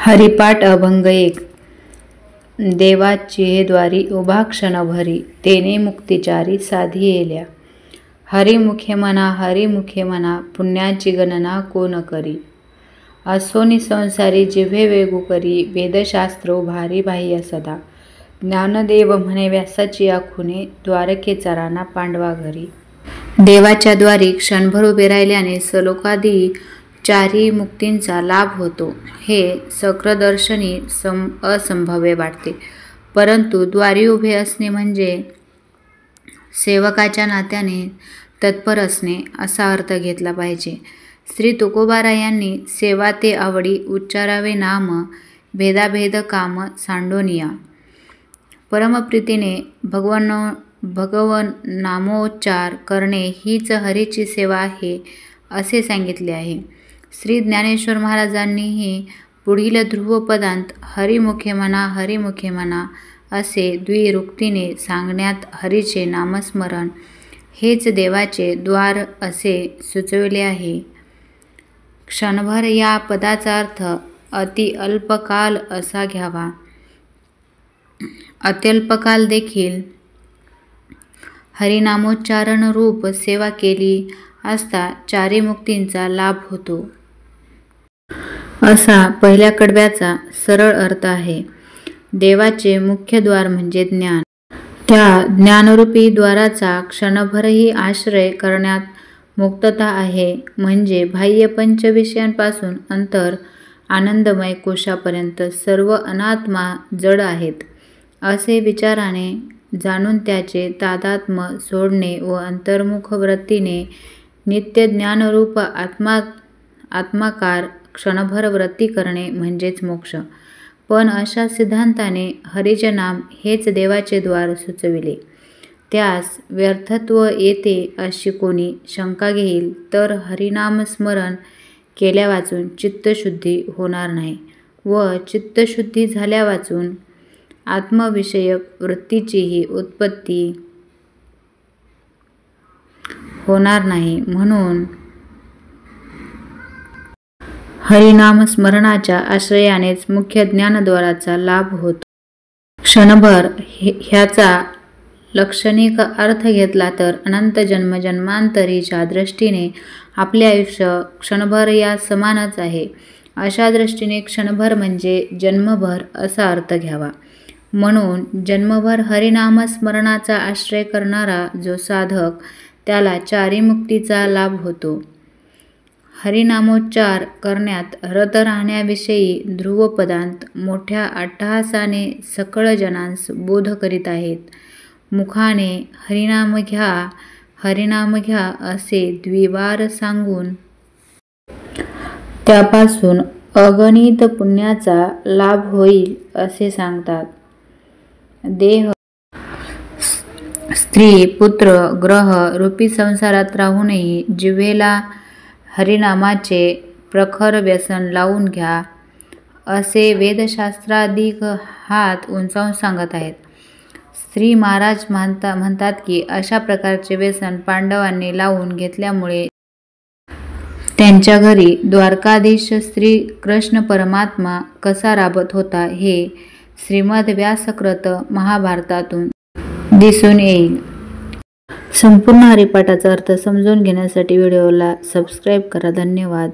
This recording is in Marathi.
हरिपाठ अभंग 1. देवाची हे द्वारी उभा क्षणभरी, तेने मुक्तिचारी साधी येल्या. हरिमुखे म्हणा, पुण्याची गणना कोण करी. असोनी संसारी जिव्हे वेगू करी, वेदशास्त्र भारी बाह्य सदा. ज्ञानदेव म्हणे व्यासाची आखुने, द्वारकेचा राणा पांडवा घरी. देवाच्या द्वारी क्षणभर उभे राहिल्याने सलोकादी चारी मुक्तींचा लाभ होतो. हे सक्रदर्शनी असंभव्य वाटते, परंतु द्वारी उभे असणे म्हणजे सेवकाच्या नात्याने तत्पर असणे असा अर्थ घेतला पाहिजे. श्री तुकोबारायांनी सेवा ते आवडी, उच्चारावे नाम, भेदाभेद काम सांडोनिया. परमप्रीतीने भगवन नामोच्चार करणे हीच हरीची सेवा आहे असे सांगितले आहे. श्री ज्ञानेश्वर महाराजांनीही पुढील ध्रुवपदांत हरिमुखे म्हणा असे द्विरुक्तीने सांगण्यात हरीचे नामस्मरण हेच देवाचे द्वार असे सुचविले आहे. क्षणभर या पदाचा अर्थ अति अल्पकाल असा घ्यावा. अत्यल्पकाल देखील हरिनामोच्चारण रूप सेवा केली असता चारी मुक्तींचा लाभ होतो, असा पहिल्या कडव्याचा सरळ अर्थ आहे. देवाचे मुख्य द्वार म्हणजे ज्ञान. त्या ज्ञानरूपी द्वाराचा क्षणभरही आश्रय करण्यात मुक्तता आहे, म्हणजे बाह्य पंचविषयांपासून अंतर आनंदमय कोशापर्यंत सर्व अनात्मा जड आहेत असे विचाराने जाणून त्याचे तादात्म्य सोडणे व अंतर्मुख वृत्तीने नित्य ज्ञानरूप आत्माकार क्षणभर वृत्ती करणे म्हणजेच मोक्ष. पण अशा सिद्धांताने हरीचे नाम हेच देवाचे द्वार सुचविले. त्यास व्यर्थत्व येते अशी कोणी शंका घेईल तर हरिनामस्मरण केल्यावाचून चित्तशुद्धी होणार नाही व चित्तशुद्धी झाल्यावाचून आत्मविषयक वृत्तीचीही उत्पत्ती होणार नाही. म्हणून हरिनामस्मरणाच्या आश्रयानेच मुख्य ज्ञानद्वाराचा लाभ होतो. क्षणभर ह्याचा लक्षणिक अर्थ घेतला तर अनंत जन्मजन्मांतरीच्या दृष्टीने आपले आयुष्य क्षणभर या समानच आहे. अशा दृष्टीने क्षणभर म्हणजे जन्मभर असा अर्थ घ्यावा. म्हणून जन्मभर हरिनामस्मरणाचा आश्रय करणारा जो साधक त्याला चारी मुक्तीचा लाभ होतो. हरिनामोच्चार करण्यात रत राहण्याविषयी ध्रुवपदांत मोठ्या अट्टहासाने सकळ जनांस बोध करीत आहेत. मुखाने हरिनाम घ्या असे द्विवार सांगून त्यापासून अगणित पुण्याचा लाभ होईल असे सांगतात. देह, स्त्री, पुत्र, ग्रह रूपी संसारात राहूनही जिव्हेला हरिनामाचे प्रखर व्यसन लावून घ्या असे वेदशास्त्राधिक हात उंचावून सांगत आहेत. श्री महाराज म्हणतात की अशा प्रकारचे व्यसन पांडवांनी लावून घेतल्यामुळे त्यांच्या घरी द्वारकाधीश श्री कृष्ण परमात्मा कसा राबत होता हे श्रीमद व्यासकृत महाभारतातून दिसून येईल. संपूर्ण हरिपाठाचा अर्थ समजून घेण्यासाठी व्हिडिओला सबस्क्राईब करा. धन्यवाद.